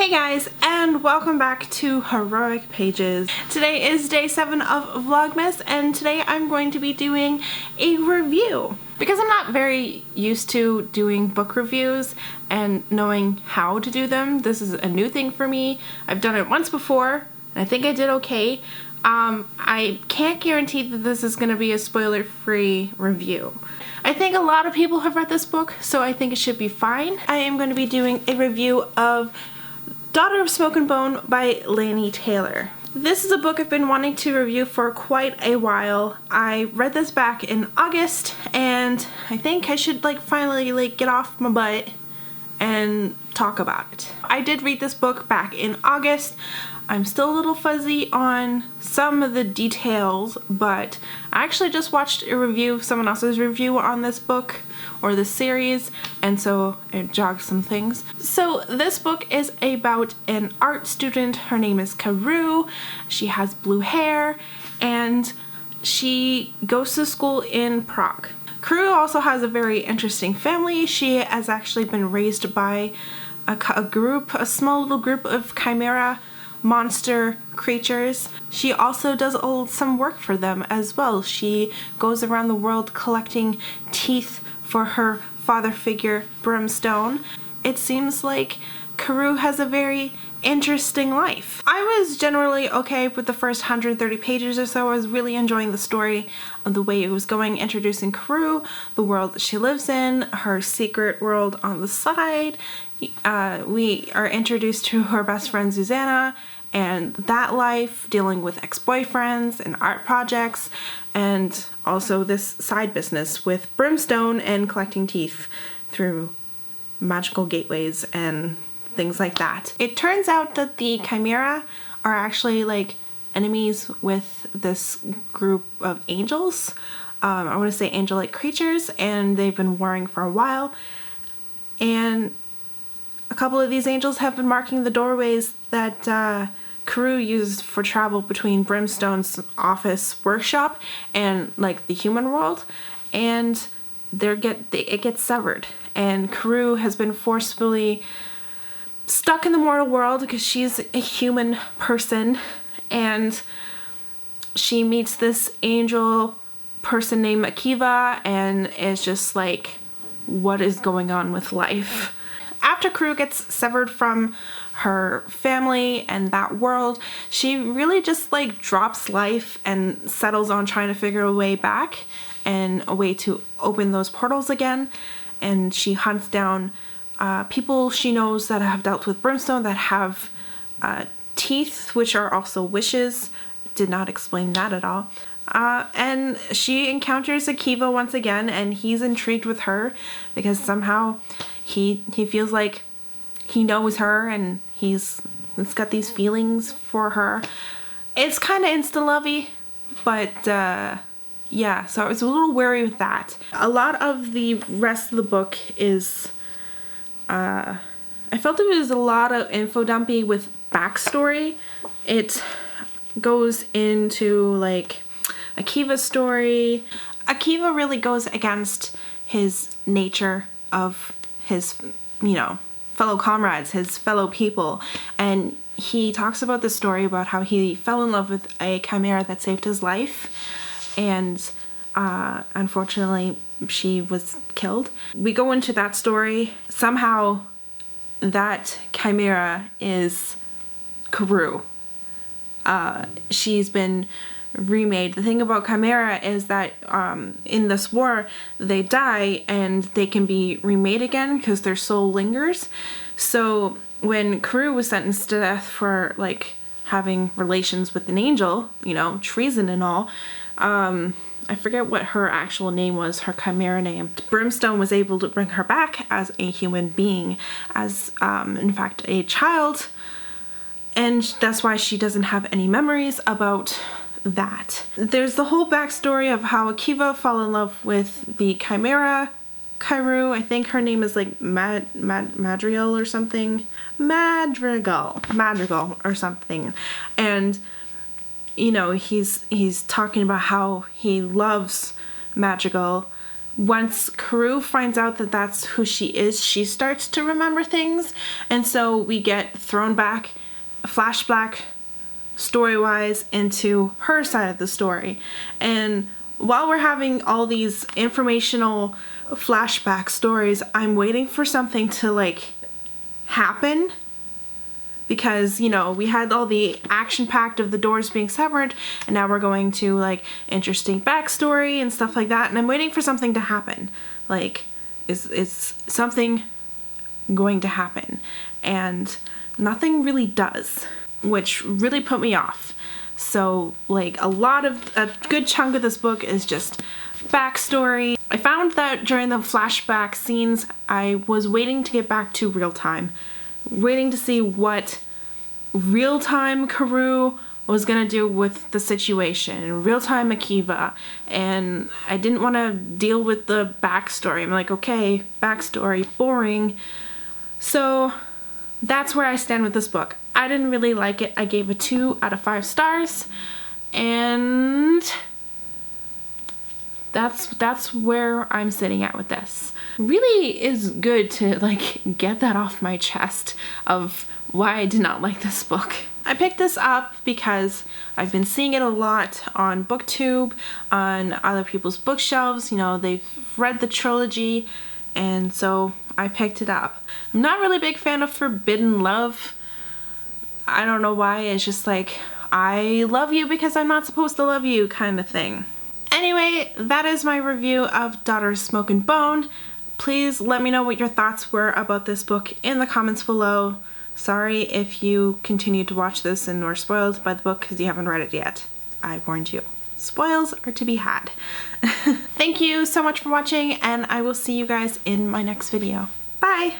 Hey guys, and welcome back to Heroic Pages. Today is day 7 of Vlogmas, and today I'm going to be doing a review. Because I'm not very used to doing book reviews and knowing how to do them, this is a new thing for me. I've done it once before, and I think I did okay. I can't guarantee that this is going to be a spoiler-free review. I think a lot of people have read this book, so I think it should be fine. I am going to be doing a review of Daughter of Smoke and Bone by Laini Taylor. This is a book I've been wanting to review for quite a while. I read this back in August, and I think I should finally get off my butt and talk about it. I did read this book back in August. I'm still a little fuzzy on some of the details, but I actually just watched a review, someone else's review on this book or this series, and so it jogged some things. So this book is about an art student. Her name is Karou. She has blue hair and she goes to school in Prague. Karou also has a very interesting family. She has actually been raised by a small little group of chimera monster creatures. She also does some work for them as well. She goes around the world collecting teeth for her father figure, Brimstone. It seems like Karou has a very interesting life. I was generally okay with the first 130 pages or so. I was really enjoying the story of the way it was going, introducing Karou, the world that she lives in, her secret world on the side. We are introduced to her best friend Susanna and that life, dealing with ex-boyfriends and art projects, and also this side business with Brimstone and collecting teeth through magical gateways and things like that. It turns out that the chimera are actually enemies with this group of angels. I want to say angel-like creatures, and they've been warring for a while. And a couple of these angels have been marking the doorways that Karou used for travel between Brimstone's office workshop and the human world, and it gets severed, and Karou has been forcefully stuck in the mortal world because she's a human person, and she meets this angel person named Akiva, and it's just what is going on with life? After Karou gets severed from her family and that world, she really just drops life and settles on trying to figure a way back and a way to open those portals again. And she hunts down people she knows that have dealt with Brimstone that have teeth, which are also wishes. Did not explain that at all. And she encounters Akiva once again, and he's intrigued with her because somehow he feels like he knows her, and he's got these feelings for her. It's kind of insta-lovey, but yeah, so I was a little wary with that. A lot of the rest of the book is I felt it was a lot of info dumpy with backstory. It goes into Akiva's story. Akiva really goes against his nature of his, fellow comrades, his fellow people, and he talks about the story about how he fell in love with a chimera that saved his life, and unfortunately she was killed. We go into that story. Somehow that chimera is Karou. She's been remade. The thing about chimera is that in this war they die and they can be remade again because their soul lingers. So when Karou was sentenced to death for having relations with an angel, treason and all, I forget what her actual name was, her chimera name. Brimstone was able to bring her back as a human being, as in fact a child, and that's why she doesn't have any memories about that. There's the whole backstory of how Akiva fell in love with the chimera Karou. I think her name is Madrigal or something. Madrigal or something. And he's talking about how he loves Madrigal once Karou finds out that that's who she is, she starts to remember things, and so we get thrown back, flashback, story-wise, into her side of the story. And while we're having all these informational flashback stories, I'm waiting for something to like happen, because, you know, we had all the action-packed of the doors being severed, and now we're going to like interesting backstory and stuff like that, and I'm waiting for something to happen. Like, is something going to happen? And nothing really does, which really put me off. So like a good chunk of this book is just backstory. I found that during the flashback scenes, I was waiting to get back to real time, waiting to see what real-time Karou was gonna do with the situation, real-time Akiva, and I didn't want to deal with the backstory. I'm like, okay, backstory, boring. So that's where I stand with this book. I didn't really like it. I gave it 2 out of 5 stars, and that's where I'm sitting at with this. Really is good to like get that off my chest of why I did not like this book. I picked this up because I've been seeing it a lot on BookTube, on other people's bookshelves. You know, they've read the trilogy, and so I picked it up. I'm not really a big fan of Forbidden Love. I don't know why. It's just like, I love you because I'm not supposed to love you kind of thing. Anyway, that is my review of Daughters Smoke and Bone. Please let me know what your thoughts were about this book in the comments below. Sorry if you continued to watch this and were spoiled by the book because you haven't read it yet. I warned you. Spoils are to be had. Thank you so much for watching, and I will see you guys in my next video. Bye!